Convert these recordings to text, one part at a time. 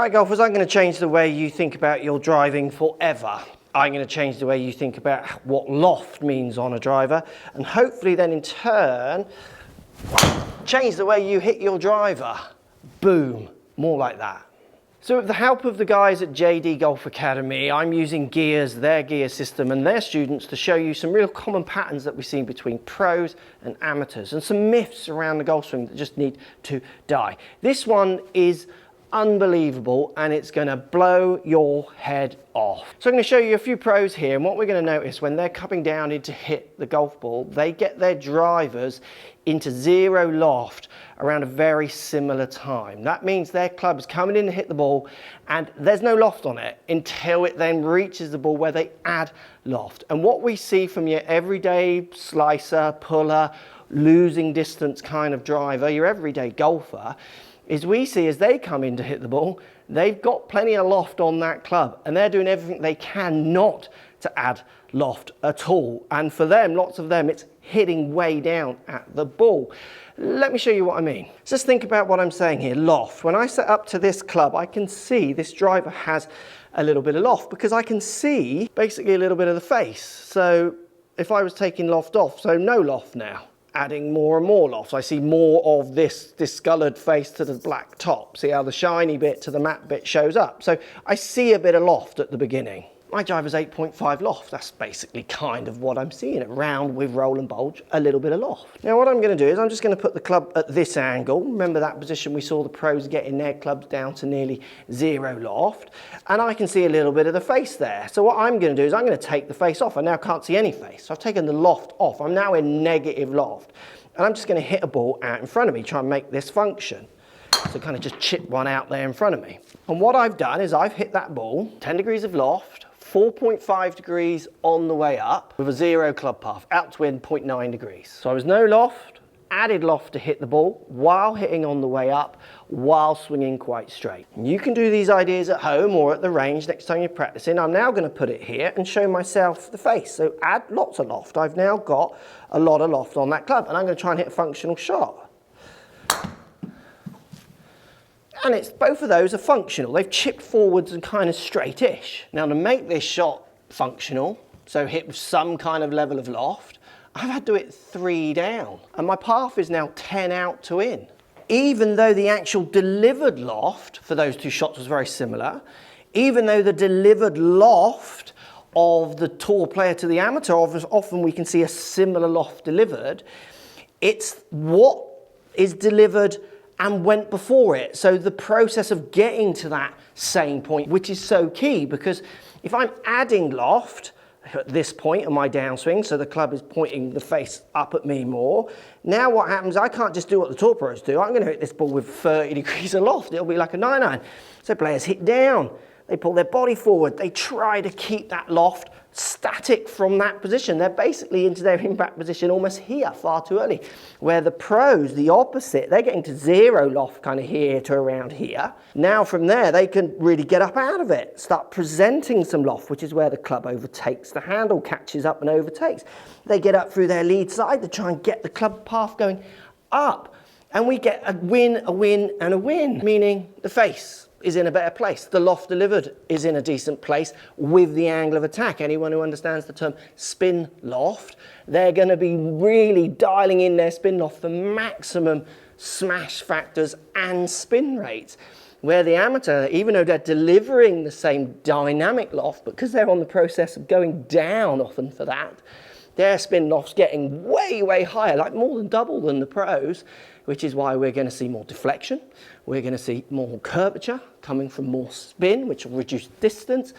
Right, golfers, I'm going to change the way you think about your driving forever. I'm going to change the way you think about what loft means on a driver, and hopefully then in turn, change the way you hit your driver. Boom, more like that. So with the help of the guys at JD Golf Academy, I'm using Gears, their gear system, and their students to show you some real common patterns that we've seen between pros and amateurs, and some myths around the golf swing that just need to die. This one is unbelievable, and it's going to blow your head off. So I'm going to show you a few pros here, and what we're going to notice when they're coming down in to hit the golf ball, they get their drivers into zero loft around a very similar time. That means their club's coming in to hit the ball and there's no loft on it until it then reaches the ball where they add loft. And what we see from your everyday slicer, puller, losing distance kind of driver, your everyday golfer, is we see as they come in to hit the ball, they've got plenty of loft on that club and they're doing everything they can not to add loft at all. And for them, lots of them, it's hitting way down at the ball. Let me show you what I mean. Just think about what I'm saying here, loft. When I set up to this club, I can see this driver has a little bit of loft because I can see basically a little bit of the face. So if I was taking loft off, so no loft now, adding more and more loft. I see more of this discolored face to the black top. See how the shiny bit to the matte bit shows up. So I see a bit of loft at the beginning. My driver's 8.5 loft. That's basically kind of what I'm seeing. Round with roll and bulge, a little bit of loft. Now what I'm going to do is I'm just going to put the club at this angle. Remember that position we saw the pros getting their clubs down to nearly zero loft. And I can see a little bit of the face there. So what I'm going to do is I'm going to take the face off. I now can't see any face. So I've taken the loft off. I'm now in negative loft. And I'm just going to hit a ball out in front of me, try and make this function. So kind of just chip one out there in front of me. And what I've done is I've hit that ball, 10 degrees of loft, 4.5 degrees on the way up with a zero club path, out to wind 0.9 degrees. So I was no loft, added loft to hit the ball while hitting on the way up, while swinging quite straight. And you can do these ideas at home or at the range next time you're practicing. I'm now going to put it here and show myself the face. So add lots of loft. I've now got a lot of loft on that club and I'm going to try and hit a functional shot. And it's both of those are functional. They've chipped forwards and kind of straight-ish. Now to make this shot functional, so hit with some kind of level of loft, I've had to hit 3 down. And my path is now 10 out to in. Even though the actual delivered loft for those two shots was very similar, even though the delivered loft of the tour player to the amateur, often we can see a similar loft delivered, it's what is delivered and went before it. So the process of getting to that same point, which is so key, because if I'm adding loft at this point in my downswing, so the club is pointing the face up at me more, now what happens, I can't just do what the tour pros do. I'm going to hit this ball with 30 degrees of loft. It'll be like a 9-iron. So players hit down. They pull their body forward. They try to keep that loft static from that position. They're basically into their impact position almost here, far too early. Where the pros, the opposite, they're getting to zero loft kind of here to around here. Now from there, they can really get up out of it, start presenting some loft, which is where the club overtakes the handle, catches up and overtakes. They get up through their lead side to try and get the club path going up. And we get a win, a win and a win, meaning the face is in a better place. The loft delivered is in a decent place with the angle of attack. Anyone who understands the term spin loft, they're going to be really dialing in their spin loft for maximum smash factors and spin rates. Where the amateur, even though they're delivering the same dynamic loft, because they're on the process of going down often for that, their spin loft's getting way, way higher, like more than double than the pros, which is why we're going to see more deflection. We're going to see more curvature coming from more spin, which will reduce distance.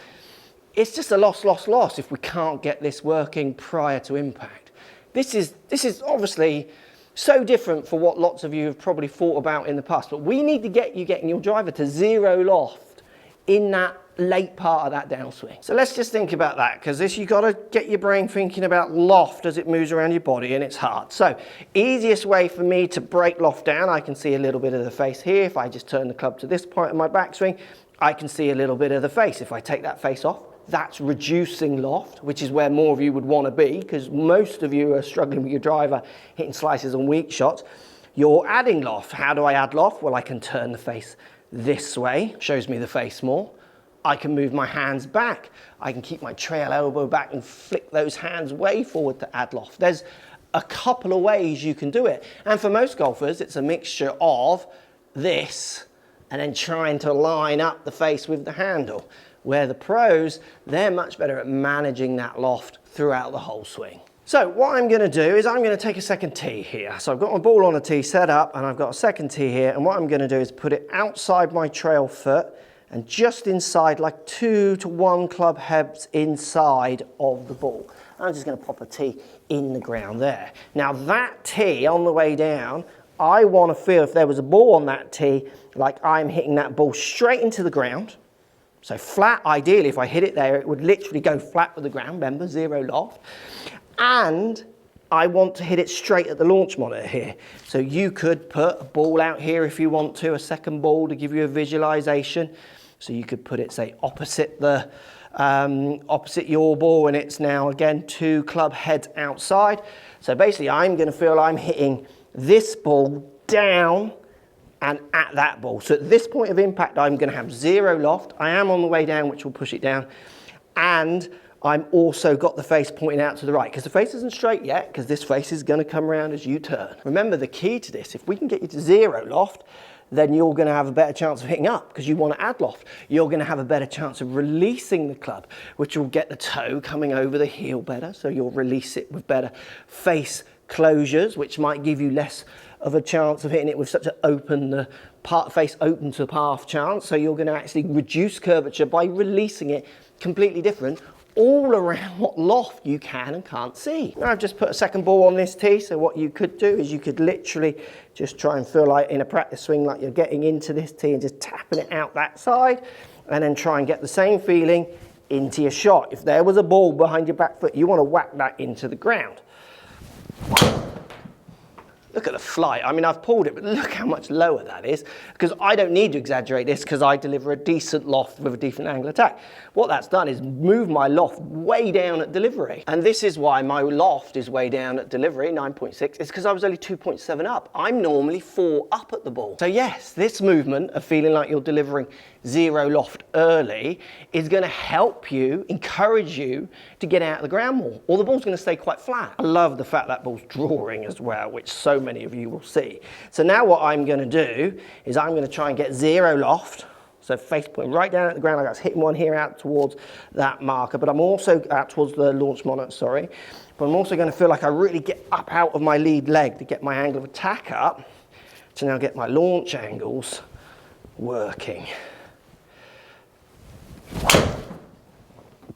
It's just a loss, loss, loss if we can't get this working prior to impact. This is obviously so different for what lots of you have probably thought about in the past, but we need to get you getting your driver to zero loft in that late part of that downswing. So let's just think about that, because this, you've got to get your brain thinking about loft as it moves around your body, and it's hard. So easiest way for me to break loft down, I can see a little bit of the face here. If I just turn the club to this point of my backswing, I can see a little bit of the face. If I take that face off, that's reducing loft, which is where more of you would want to be, because most of you are struggling with your driver, hitting slices on weak shots. You're adding loft. How do I add loft? Well, I can turn the face this way, shows me the face more. I can move my hands back. I can keep my trail elbow back and flick those hands way forward to add loft. There's a couple of ways you can do it. And for most golfers, it's a mixture of this and then trying to line up the face with the handle. Where the pros, they're much better at managing that loft throughout the whole swing. So what I'm gonna do is I'm gonna take a second tee here. So I've got my ball on a tee set up and I've got a second tee here, and what I'm gonna do is put it outside my trail foot and just inside, like 2 to 1 club heads inside of the ball. I'm just gonna pop a tee in the ground there. Now that tee on the way down, I wanna feel if there was a ball on that tee, like I'm hitting that ball straight into the ground. So flat, ideally, if I hit it there, it would literally go flat with the ground, remember, 0 loft. And I want to hit it straight at the launch monitor here. So you could put a ball out here if you want to, a second ball to give you a visualization. So you could put it, say, opposite your ball, and it's now, again, 2 club heads outside. So basically, I'm gonna feel I'm hitting this ball down and at that ball. So at this point of impact, I'm gonna have 0 loft. I am on the way down, which will push it down. And I'm also got the face pointing out to the right, because the face isn't straight yet, because this face is gonna come around as you turn. Remember the key to this, if we can get you to 0 loft, then you're gonna have a better chance of hitting up, because you wanna add loft. You're gonna have a better chance of releasing the club, which will get the toe coming over the heel better, so you'll release it with better face closures, which might give you less of a chance of hitting it with such an open, the face open to path chance. So you're gonna actually reduce curvature by releasing it completely different, all around what loft you can and can't see. Now I've just put a second ball on this tee, so what you could do is you could literally just try and feel like in a practice swing like you're getting into this tee and just tapping it out that side, and then try and get the same feeling into your shot. If there was a ball behind your back foot, you want to whack that into the ground. Look at the flight. I mean, I've pulled it, but look how much lower that is, because I don't need to exaggerate this because I deliver a decent loft with a decent angle attack. What that's done is move my loft way down at delivery. And this is why my loft is way down at delivery, 9.6. It's because I was only 2.7 up. I'm normally 4 up at the ball. So yes, this movement of feeling like you're delivering 0 loft early is going to help you, encourage you to get out of the ground more, or the ball's going to stay quite flat. I love the fact that ball's drawing as well, which so many of you will see. So now what I'm going to do is I'm going to try and get 0 loft, so face point right down at the ground. I was hitting one here out towards that marker, but I'm also out towards the launch monitor, sorry. But I'm also going to feel like I really get up out of my lead leg to get my angle of attack up to now get my launch angles working.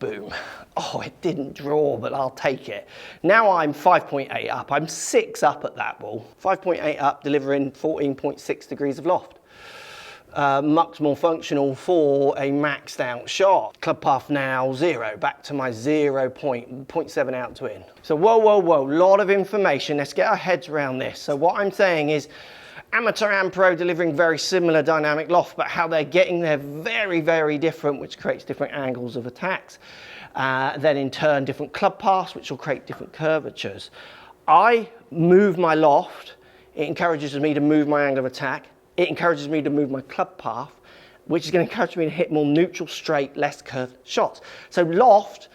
Boom. Oh, it didn't draw, but I'll take it. Now I'm 5.8 up. I'm 6 up at that ball. 5.8 up, delivering 14.6 degrees of loft. Much more functional for a maxed out shot. Club path now 0, back to my 0.7 out to in. So whoa, whoa, whoa, lot of information. Let's get our heads around this. So what I'm saying is, amateur and pro delivering very similar dynamic loft, but how they're getting there very, very different, which creates different angles of attacks. Then in turn, different club paths, which will create different curvatures. I move my loft. It encourages me to move my angle of attack. It encourages me to move my club path, which is going to encourage me to hit more neutral, straight, less curved shots. So loft,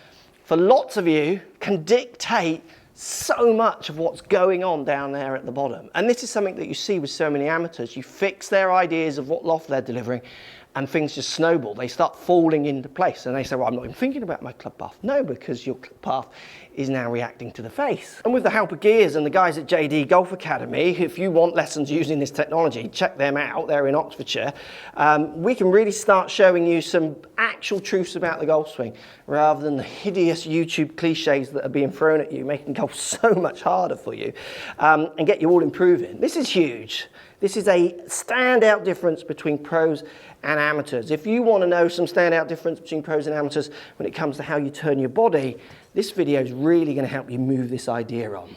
for lots of you, can dictate so much of what's going on down there at the bottom. And this is something that you see with so many amateurs. You fix their ideas of what loft they're delivering and things just snowball. They start falling into place and they say, well, I'm not even thinking about my club path. No, because your club path is now reacting to the face. And with the help of Gears and the guys at JD Golf Academy, if you want lessons using this technology, check them out. They're in Oxfordshire. We can really start showing you some actual truths about the golf swing rather than the hideous YouTube cliches that are being thrown at you, making golf so much harder for you, and get you all improving. This is huge. This is a standout difference between pros and amateurs. If you want to know some standout difference between pros and amateurs when it comes to how you turn your body, this video is really going to help you move this idea on.